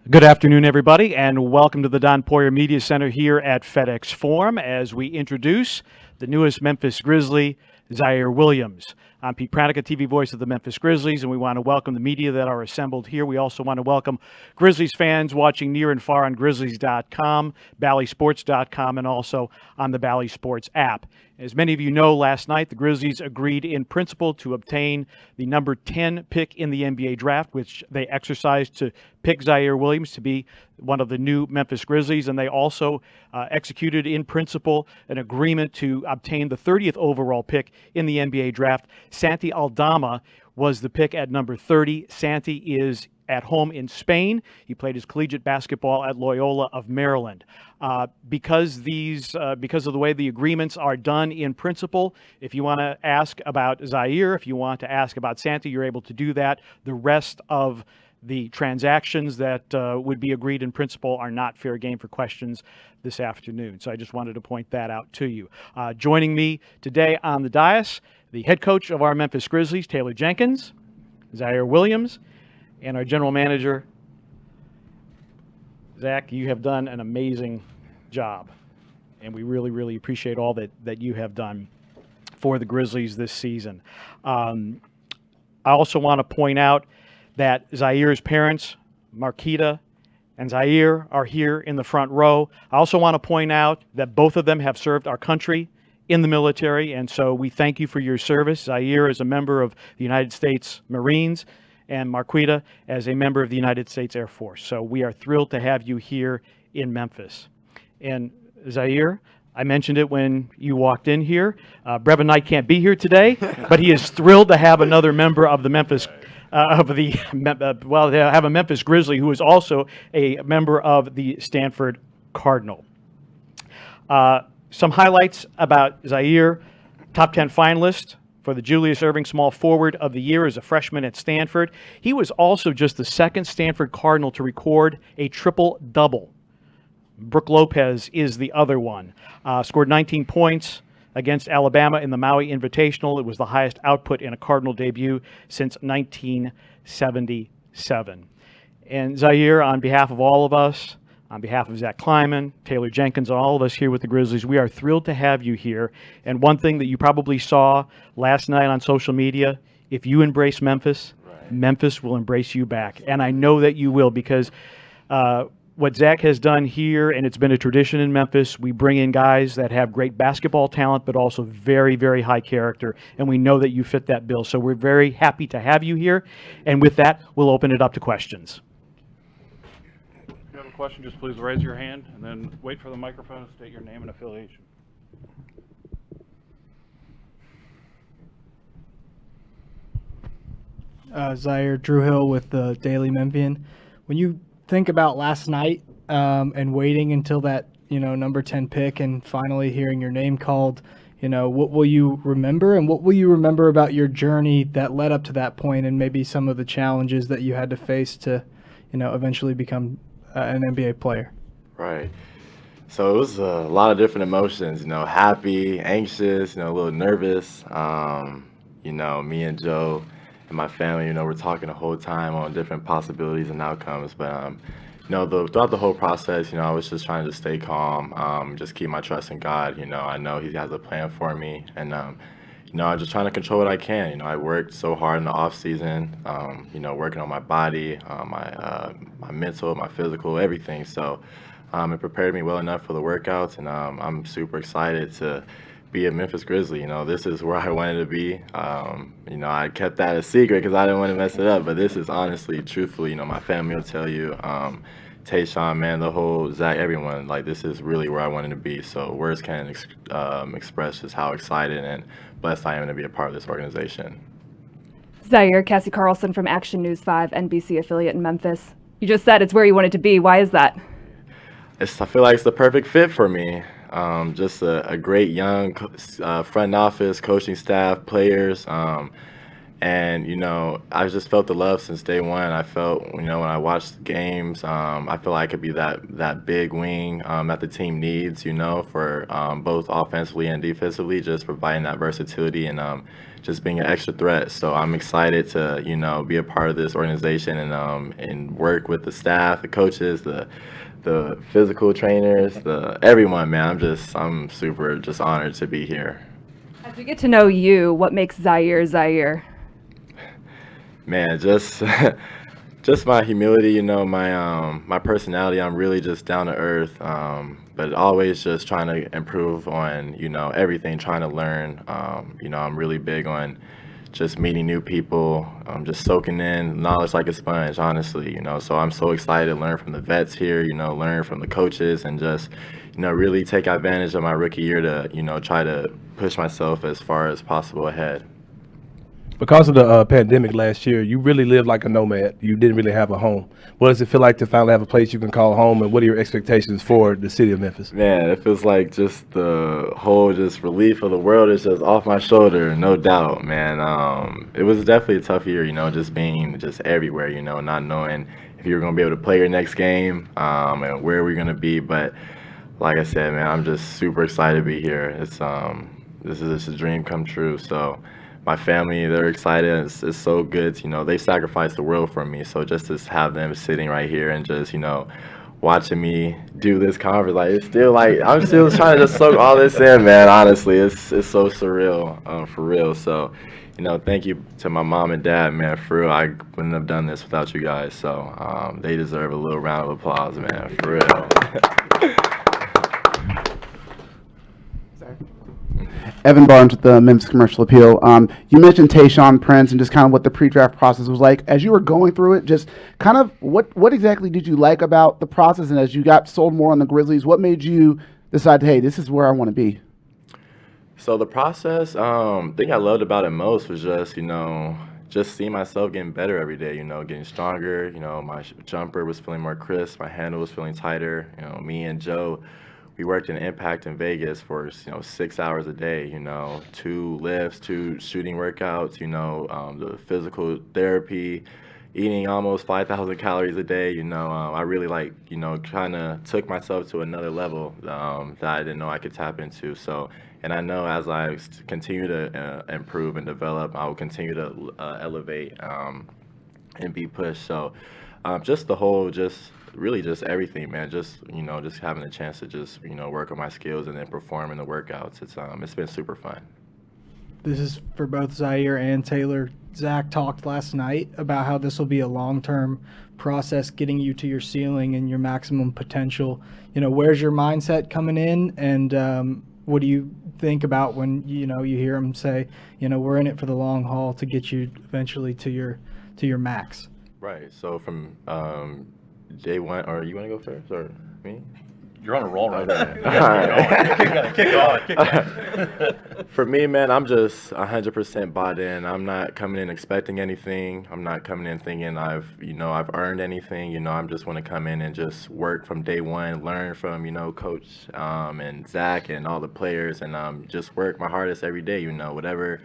Good afternoon, everybody, and welcome to the Don Poyer Media Center here at FedEx Forum as we introduce the newest Memphis Grizzly, Ziaire Williams. I'm Pete Pranica, TV voice of the Memphis Grizzlies, and we want to welcome the media that are assembled here. We also want to welcome Grizzlies fans watching near and far on Grizzlies.com, BallySports.com, and also on the Bally Sports app. As many of you know, last night the Grizzlies agreed in principle to obtain the number 10 pick in the NBA draft, which they exercised to pick Ziaire Williams to be one of the new Memphis Grizzlies, and they also executed in principle an agreement to obtain the 30th overall pick in the NBA draft. Santi Aldama was the pick at number 30. Santi is at home in Spain. He played his collegiate basketball at Loyola of Maryland. Because of the way the agreements are done in principle, if you want to ask about Ziaire, if you want to ask about Santi, you're able to do that. The rest of the transactions that would be agreed in principle are not fair game for questions this afternoon. So I just wanted to point that out to you. Joining me today on the dais, the head coach of our Memphis Grizzlies, Taylor Jenkins, Ziaire Williams, and our general manager, Zach. You have done an amazing job, and we really, really appreciate all that you have done for the Grizzlies this season. I also want to point out that Ziaire's parents, Marquita and Ziaire, are here in the front row. I also want to point out that both of them have served our country in the military, and so we thank you for your service. Ziaire is a member of the United States Marines, and Marquita as a member of the United States Air Force. So we are thrilled to have you here in Memphis. And Ziaire, I mentioned it when you walked in here. Brevin Knight can't be here today, but he is thrilled to have another member of the Memphis have a Memphis Grizzly who is also a member of the Stanford Cardinal. Some highlights about Ziaire: top 10 finalist for the Julius Erving Small Forward of the Year as a freshman at Stanford. He was also just the second Stanford Cardinal to record a triple-double. Brooke Lopez is the other one. Scored 19 points against Alabama in the Maui Invitational. It was the highest output in a Cardinal debut since 1977. And Ziaire, on behalf of all of us, on behalf of Zach Kleiman, Taylor Jenkins, and all of us here with the Grizzlies, we are thrilled to have you here. And one thing that you probably saw last night on social media, if you embrace Memphis, right, Memphis will embrace you back. And I know that you will, because what Zach has done here, and it's been a tradition in Memphis, we bring in guys that have great basketball talent, but also very, very high character. And we know that you fit that bill. So we're very happy to have you here. And with that, we'll open it up to questions. If you have a question, just please raise your hand and then wait for the microphone and state your name and affiliation. Ziaire, Drew Hill with the Daily Memphian. When you think about last night and waiting until that number 10 pick and finally hearing your name called, what will you remember, and what will you remember about your journey that led up to that point, and maybe some of the challenges that you had to face to eventually become an NBA player? Right. So it was a lot of different emotions, happy, anxious, a little nervous. Me and Joe and my family, we're talking the whole time on different possibilities and outcomes. But, throughout the whole process, I was just trying to stay calm, just keep my trust in God. I know He has a plan for me. And, I'm just trying to control what I can. I worked so hard in the off season, working on my body, my mental, my physical, everything. So it prepared me well enough for the workouts, and I'm super excited to be a Memphis Grizzly. This is where I wanted to be. I kept that a secret because I didn't want to mess it up. But this is honestly, truthfully, my family will tell you, Tayshawn, man, the whole Zach, everyone, this is really where I wanted to be. So words can't express just how excited and blessed I am to be a part of this organization. Ziaire, Cassie Carlson from Action News 5, NBC affiliate in Memphis. You just said it's where you wanted to be. Why is that? I feel like it's the perfect fit for me. Just a great young front office, coaching staff, players. And, I just felt the love since day one. I felt, when I watched the games, I feel like I could be that big wing that the team needs, for both offensively and defensively, just providing that versatility and just being an extra threat. So I'm excited to, be a part of this organization and work with the staff, the coaches, the physical trainers, everyone, man. I'm super just honored to be here. As we get to know you, what makes Ziaire Ziaire? Man, just just my humility, my personality. I'm really just down to earth, but always just trying to improve on, everything, trying to learn. I'm really big on just meeting new people, just soaking in knowledge like a sponge, honestly, So I'm so excited to learn from the vets here, learn from the coaches, and just, really take advantage of my rookie year to, try to push myself as far as possible ahead. Because of the pandemic last year, you really lived like a nomad. You didn't really have a home. What does it feel like to finally have a place you can call home, and what are your expectations for the city of Memphis? Man, it feels like just the whole just relief of the world is just off my shoulder, no doubt, man. It was definitely a tough year, just being just everywhere, not knowing if you were going to be able to play your next game and where we're going to be. But like I said, man, I'm just super excited to be here. This is just a dream come true. So my family, they're excited. It's so good. They sacrificed the world for me. So just to have them sitting right here and just, watching me do this conference, like, it's still like, I'm still trying to just soak all this in, man. Honestly, it's so surreal, for real. So, thank you to my mom and dad, man. For real, I wouldn't have done this without you guys. So they deserve a little round of applause, man, for real. Evan Barnes with the Memphis Commercial Appeal. You mentioned Tayshaun Prince and just kind of what the pre-draft process was like. As you were going through it, just kind of what exactly did you like about the process? And as you got sold more on the Grizzlies, what made you decide, hey, this is where I want to be? So the process, thing I loved about it most was just, just seeing myself getting better every day, getting stronger. My jumper was feeling more crisp. My handle was feeling tighter. Me and Joe, we worked in Impact in Vegas for 6 hours a day, 2 lifts, 2 shooting workouts, the physical therapy, eating almost 5,000 calories a day. I really kind of took myself to another level that I didn't know I could tap into. So, and I know as I continue to improve and develop, I will continue to elevate and be pushed. So just the whole, really just everything, man. Just having a chance to just work on my skills and then perform in the workouts. It's been super fun. This is for both Ziaire and Taylor. Zach talked last night about how this will be a long-term process getting you to your ceiling and your maximum potential. Where's your mindset coming in, and what do you think about when you hear him say, we're in it for the long haul to get you eventually to your max? Right. So from day one, or you want to go first, or me? You're on a roll right now. Kick off. For me, man, I'm just 100% bought in. I'm not coming in expecting anything. I'm not coming in thinking I've earned anything. I'm just want to come in and just work from day one, learn from, Coach and Zach and all the players, and just work my hardest every day. Whatever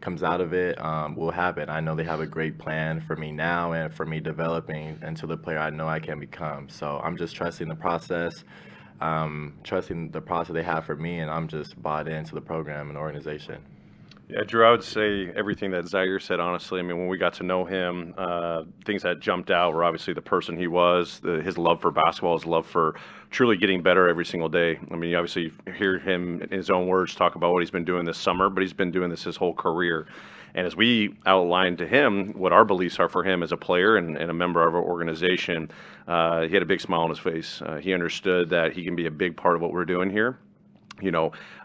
comes out of it will happen. I know they have a great plan for me now and for me developing into the player I know I can become. So I'm just trusting the process, they have for me, and I'm just bought into the program and organization. Yeah, Drew, I would say everything that Ziaire said, honestly. I mean, when we got to know him, things that jumped out were obviously the person he was, his love for basketball, his love for truly getting better every single day. I mean, you obviously hear him in his own words talk about what he's been doing this summer, but he's been doing this his whole career. And as we outlined to him what our beliefs are for him as a player and a member of our organization, he had a big smile on his face. He understood that he can be a big part of what we're doing here.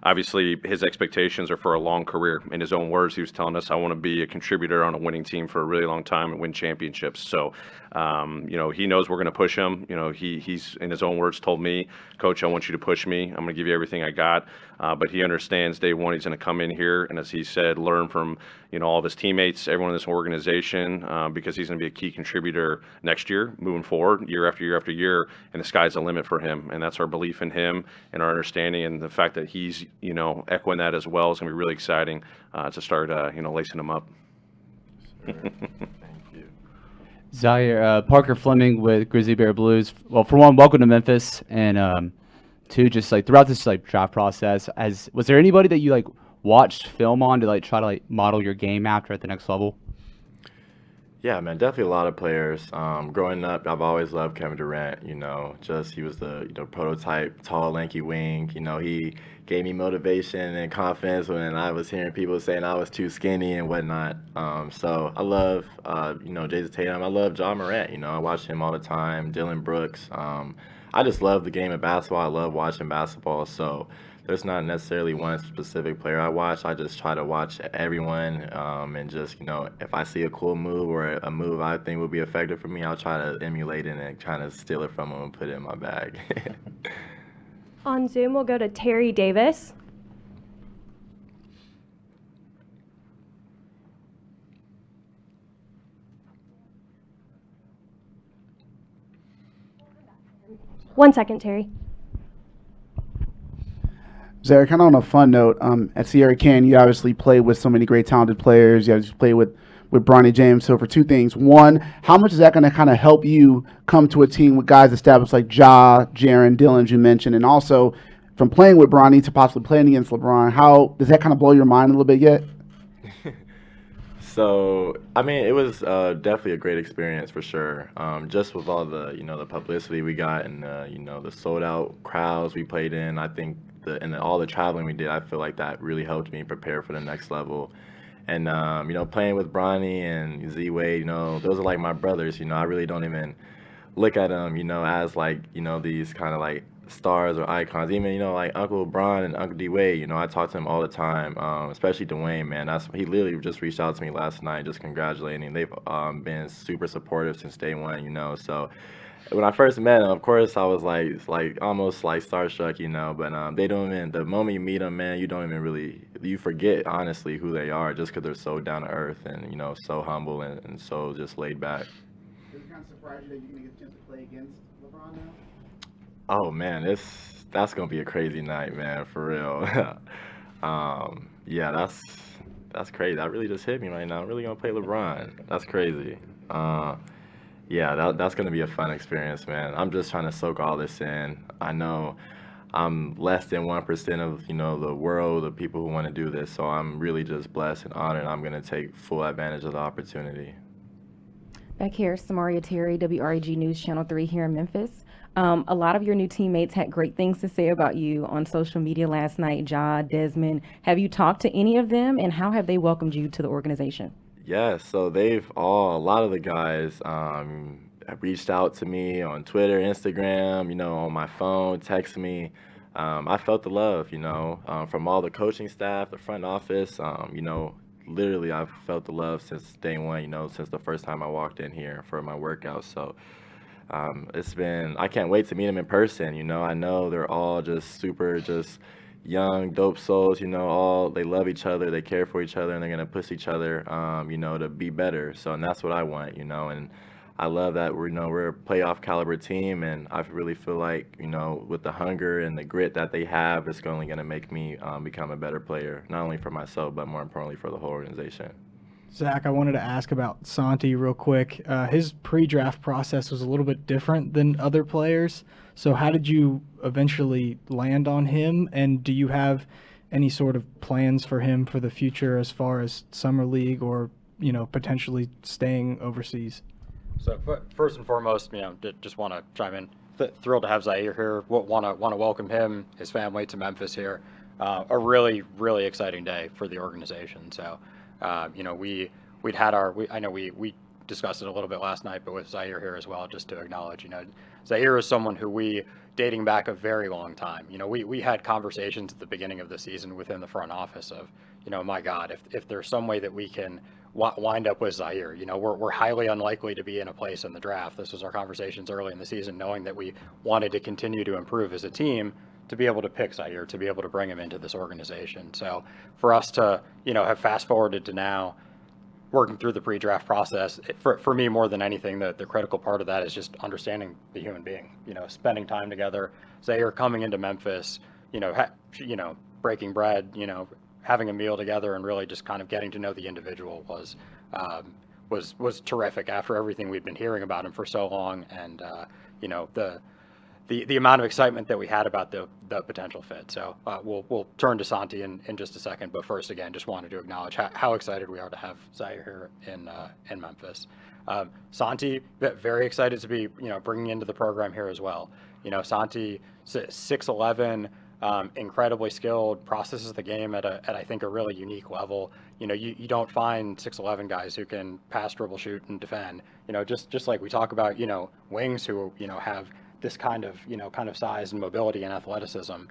Obviously his expectations are for a long career. In his own words, he was telling us, I want to be a contributor on a winning team for a really long time and win championships. So, he knows we're going to push him. He's in his own words told me, Coach, I want you to push me. I'm going to give you everything I got. But he understands day one, he's going to come in here. And as he said, learn from, all of his teammates, everyone in this organization, because he's going to be a key contributor next year, moving forward, year after year after year. And the sky's the limit for him. And that's our belief in him and our understanding. And the fact that he's, echoing that as well is going to be really exciting to start, lacing him up. Thank you. Ziaire, Parker Fleming with Grizzly Bear Blues. Well, for one, welcome to Memphis, and two, just like throughout this like draft process, was there anybody that you like watched film on to like try to like model your game after at the next level? Yeah, man, definitely a lot of players. Growing up, I've always loved Kevin Durant. He was the prototype tall, lanky wing. He gave me motivation and confidence when I was hearing people saying I was too skinny and whatnot. So I love, Jason Tatum. I love Ja Morant. I watch him all the time. Dylan Brooks. I just love the game of basketball. I love watching basketball. So there's not necessarily one specific player I watch. I just try to watch everyone, and just, if I see a cool move or a move I think would be effective for me, I'll try to emulate it and kind of steal it from them and put it in my bag. On Zoom, we'll go to Terry Davis. One second, Terry. Ziaire, kind of on a fun note, at Sierra Can, you obviously played with so many great, talented players. You obviously played with Bronny James. So for two things. One, how much is that going to kind of help you come to a team with guys established like Ja, Jaren, Dylan, as you mentioned? And also, from playing with Bronny to possibly playing against LeBron, how does that kind of blow your mind a little bit yet? So, I mean, it was definitely a great experience for sure. Just with all the, the publicity we got and, the sold out crowds we played in, I think and all the traveling we did, I feel like that really helped me prepare for the next level. And, playing with Bronny and Z-Wade, those are like my brothers, I really don't even look at them, as like, these kind of like stars or icons. Even, like Uncle Bron and Uncle D-Wade, I talk to him all the time, especially Dwayne, man. He literally just reached out to me last night just congratulating. They've been super supportive since day one, so when I first met them, of course, I was like almost like starstruck, but they don't even, the moment you meet them, man, you forget, honestly, who they are just because they're so down to earth and, so humble and so just laid back. Does it kind of surprise you that you're going to get a chance to play against LeBron now? Oh, man, that's going to be a crazy night, man, for real. Yeah, that's crazy. That really just hit me right now. I'm really going to play LeBron. That's crazy. Yeah, that's going to be a fun experience, man. I'm just trying to soak all this in. I know I'm less than 1% of, the world of people who want to do this, so I'm really just blessed and honored. I'm going to take full advantage of the opportunity. Back here, Samaria Terry, WREG News Channel 3 here in Memphis. A lot of your new teammates had great things to say about you on social media last night. Ja, Desmond, have you talked to any of them, and how have they welcomed you to the organization? Yeah, so a lot of the guys have reached out to me on Twitter, Instagram, on my phone, text me. I felt the love, from all the coaching staff, the front office. Literally I've felt the love since day one, since the first time I walked in here for my workout. So I can't wait to meet them in person. I know they're all just super young, dope souls, they love each other, they care for each other, and they're going to push each other, to be better. So, and that's what I want, and I love that we're a playoff caliber team, and I really feel like, with the hunger and the grit that they have, it's only going to make me become a better player, not only for myself, but more importantly for the whole organization. Zach, I wanted to ask about Santi real quick. His pre-draft process was a little bit different than other players. So how did you eventually land on him? And do you have any sort of plans for him for the future as far as summer league or, potentially staying overseas? So first and foremost, just want to chime in. Thrilled to have Ziaire here. Want to welcome him, his family to Memphis here. A really, really exciting day for the organization. So, we discussed it a little bit last night, but with Ziaire here as well, just to acknowledge, Ziaire is someone who dating back a very long time, we had conversations at the beginning of the season within the front office of, my God, if there's some way that we can wind up with Ziaire, we're highly unlikely to be in a place in the draft. This was our conversations early in the season, knowing that we wanted to continue to improve as a team, to be able to pick Ziaire, to be able to bring him into this organization. So for us to, have fast forwarded to now, working through the pre-draft process, for me more than anything, the critical part of that is just understanding the human being. Spending time together. Ziaire coming into Memphis, breaking bread, having a meal together, and really just kind of getting to know the individual was was terrific after everything we'd been hearing about him for so long, and you know, the amount of excitement that we had about the potential fit. So we'll turn to Santi in just a second, but first, again, just wanted to acknowledge how excited we are to have Ziaire here in Memphis. Santi, very excited to be bringing into the program here as well. Santi, 6'11", incredibly skilled, processes the game at I think a really unique level. You don't find 6'11" guys who can pass, dribble, shoot, and defend. Just like we talk about wings who have this kind of size and mobility and athleticism.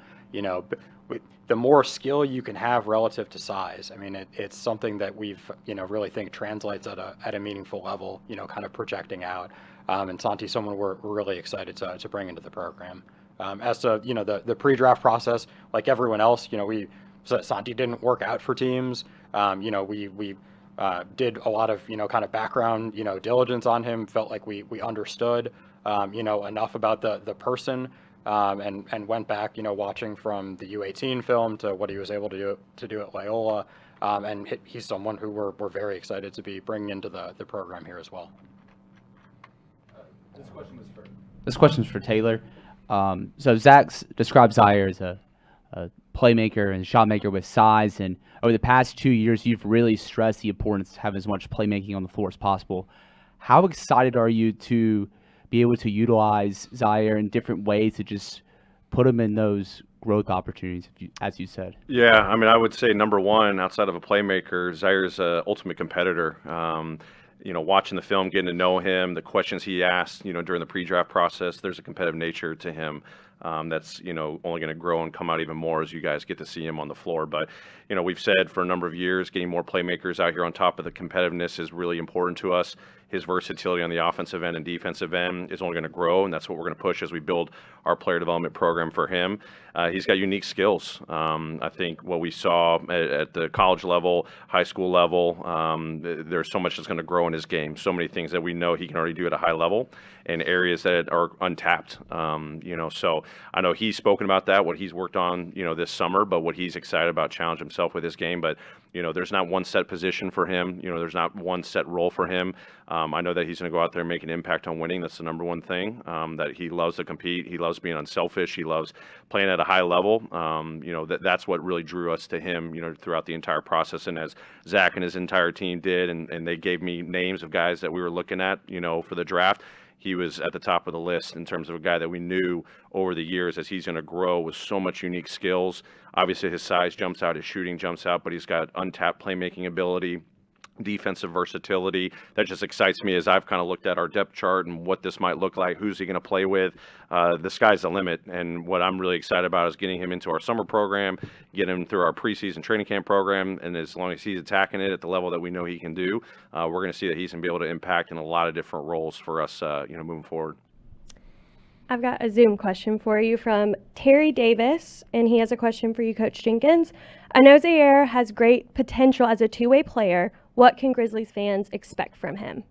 The more skill you can have relative to size, I mean, it's something that we've really think translates at a meaningful level. Kind of projecting out. And Santi's someone we're really excited to bring into the program. As to the pre-draft process, like everyone else, Santi didn't work out for teams. We did a lot of kind of background diligence on him. Felt like we understood enough about the person, and went back watching from the U18 film to what he was able to do at Loyola, and he's someone who we're very excited to be bringing into the program here as well. This question is for Taylor. So Zach describes Ziaire as a playmaker and shot maker with size, and over the past 2 years, you've really stressed the importance of having as much playmaking on the floor as possible. How excited are you to be able to utilize Ziaire in different ways to just put him in those growth opportunities, as you said? Yeah, I mean, I would say number one, outside of a playmaker, Zaire's an ultimate competitor. Watching the film, getting to know him, the questions he asked, during the pre-draft process, there's a competitive nature to him that's, only going to grow and come out even more as you guys get to see him on the floor. But, we've said for a number of years, getting more playmakers out here on top of the competitiveness is really important to us. His versatility on the offensive end and defensive end is only going to grow, and that's what we're going to push as we build our player development program for him. He's got unique skills. I think what we saw at the college level, high school level, there's so much that's going to grow in his game. So many things that we know he can already do at a high level, and areas that are untapped. So I know he's spoken about that, what he's worked on, this summer, but what he's excited about, challenge himself with his game. But there's not one set position for him. There's not one set role for him. I know that he's going to go out there and make an impact on winning. That's the number one thing, that he loves to compete. He loves being unselfish. He loves playing at a high level. That's what really drew us to him, throughout the entire process. And as Zach and his entire team did, and they gave me names of guys that we were looking at, for the draft, he was at the top of the list in terms of a guy that we knew over the years as he's going to grow with so much unique skills. Obviously, his size jumps out, his shooting jumps out, but he's got untapped playmaking ability, defensive versatility. That just excites me as I've kind of looked at our depth chart and what this might look like, who's he going to play with. The sky's the limit, and what I'm really excited about is getting him into our summer program, get him through our preseason training camp program, and as long as he's attacking it at the level that we know he can do, we're going to see that he's going to be able to impact in a lot of different roles for us, moving forward. I've got a Zoom question for you from Terry Davis, and he has a question for you, Coach Jenkins. I know Ziaire has great potential as a two-way player. What can Grizzlies fans expect from him?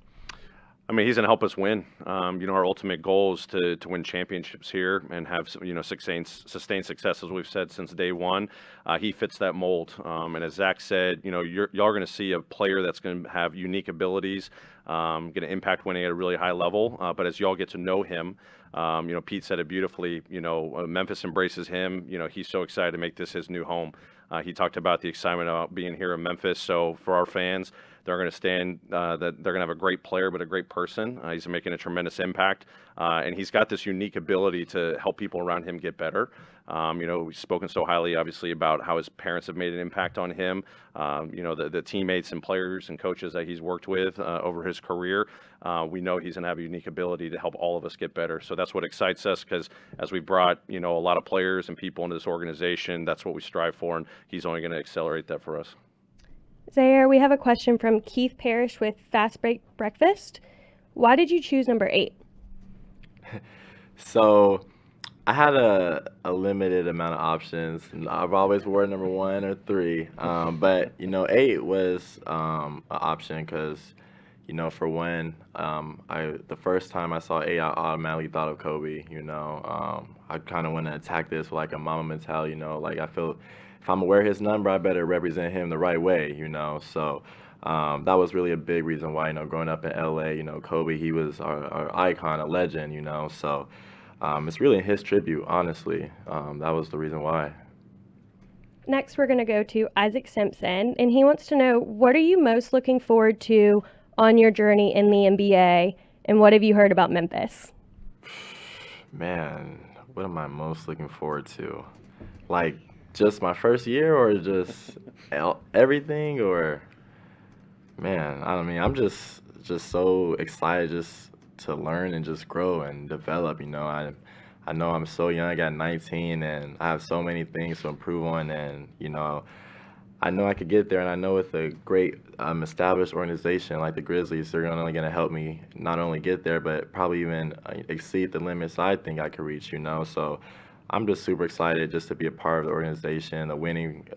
I mean, he's going to help us win. Our ultimate goal is to win championships here and have, sustained success, as we've said since day one. He fits that mold. And as Zach said, y'all are going to see a player that's going to have unique abilities, going to impact winning at a really high level. But as y'all get to know him, Pete said it beautifully, Memphis embraces him. He's so excited to make this his new home. He talked about the excitement about being here in Memphis. So for our fans, they're going to stand that they're going to have a great player, but a great person. He's making a tremendous impact, and he's got this unique ability to help people around him get better. We've spoken so highly, obviously, about how his parents have made an impact on him. The teammates and players and coaches that he's worked with over his career. We know he's going to have a unique ability to help all of us get better. So that's what excites us, because as we brought, a lot of players and people into this organization, that's what we strive for, and he's only going to accelerate that for us. Ziaire, we have a question from Keith Parrish with Fast Break Breakfast. Why did you choose number 8? So I had a limited amount of options. I've always worn number 1 or 3, but 8 was an option because, for one, the first time I saw 8, I automatically thought of Kobe. I kind of want to attack this with like a mama mentality. Like I feel if I'm gonna wear his number, I better represent him the right way, you know. So that was really a big reason why, you know, growing up in LA, you know, Kobe, he was our icon, a legend, you know. So it's really in his tribute, honestly. That was the reason why. Next, we're going to go to Isaac Simpson, and he wants to know, what are you most looking forward to on your journey in the NBA, and what have you heard about Memphis? Man, what am I most looking forward to? Like, just my first year, or just everything, or man, I don't mean, I'm just so excited just to learn and just grow and develop, you know. I know I'm so young, I got 19, and I have so many things to improve on, and, you know, I know I could get there, and I know with a great established organization like the Grizzlies, they're only going to help me not only get there, but probably even exceed the limits I think I could reach, you know. So I'm just super excited just to be a part of the organization, the winning,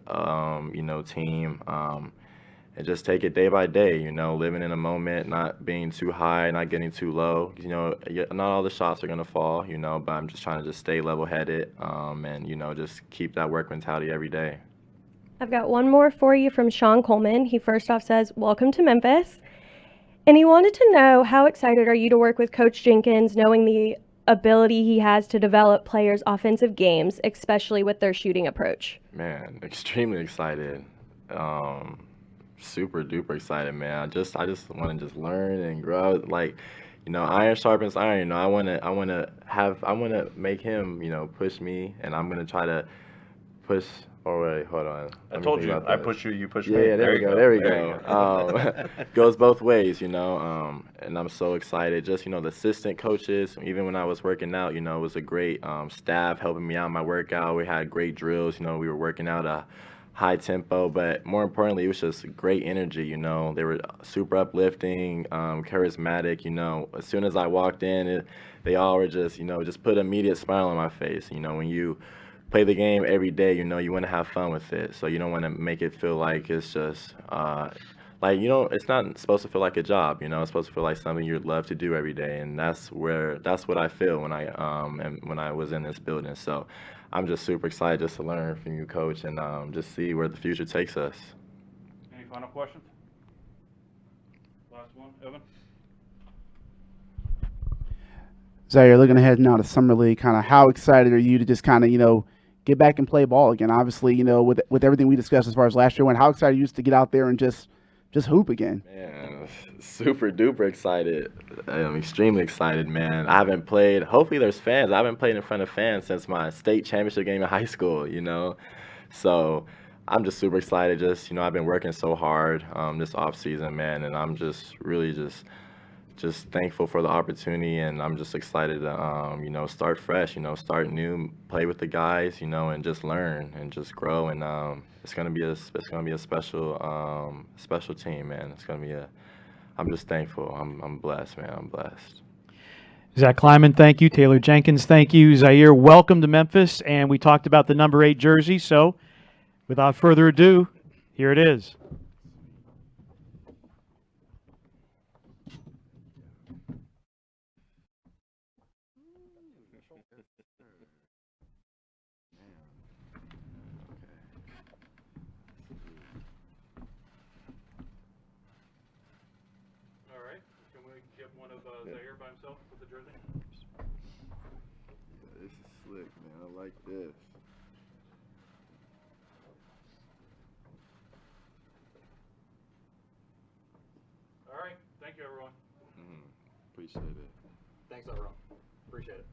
you know, team, and just take it day by day, you know, living in a moment, not being too high, not getting too low. You know, not all the shots are going to fall, you know, but I'm just trying to just stay level-headed and, you know, just keep that work mentality every day. I've got one more for you from Sean Coleman. He first off says, welcome to Memphis. And he wanted to know, how excited are you to work with Coach Jenkins, knowing the ability he has to develop players' offensive games, especially with their shooting approach? Man, extremely excited. Super duper excited, man. I just want to just learn and grow. Like, you know, iron sharpens iron. You know, I want to make him, you know, push me, and I'm gonna try to push. Oh wait, hold on. I told you, I push you, you push me. Yeah, there we go. There we go. Goes both ways, you know. And I'm so excited. Just, you know, the assistant coaches, even when I was working out, you know, it was a great staff helping me out in my workout. We had great drills. You know, we were working out a high tempo, but more importantly, it was just great energy, you know. They were super uplifting, charismatic, you know. As soon as I walked in, they all were just, you know, just put an immediate smile on my face. You know, when you play the game every day, you know, you want to have fun with it. So you don't want to make it feel like it's just, like, you know, it's not supposed to feel like a job, you know. It's supposed to feel like something you'd love to do every day, and that's what I feel when I was in this building. So I'm just super excited just to learn from you, Coach, and just see where the future takes us. Any final questions? Last one, Evan? Ziaire, looking ahead now to Summer League, kind of how excited are you to just kind of, you know, get back and play ball again? Obviously, you know, with everything we discussed as far as last year went, how excited are you to get out there and just hoop again? Man, super duper excited. I'm extremely excited, man. I haven't played, hopefully there's fans. I haven't played in front of fans since my state championship game in high school, you know. So I'm just super excited. Just, you know, I've been working so hard this off season, man, and I'm just really just thankful for the opportunity, and I'm just excited to you know, start fresh, you know, start new, play with the guys, you know, and just learn and just grow. And it's gonna be a special team, man. I'm just thankful. I'm blessed, man. I'm blessed. Zach Kleiman, thank you. Taylor Jenkins, thank you. Ziaire, welcome to Memphis. And we talked about the number 8 jersey, so without further ado, here it is. All right. Can we get one of Ziaire by himself with the jersey? Yeah, this is slick, man. I like this. All right. Thank you, everyone. Appreciate it. Thanks, everyone. Appreciate it.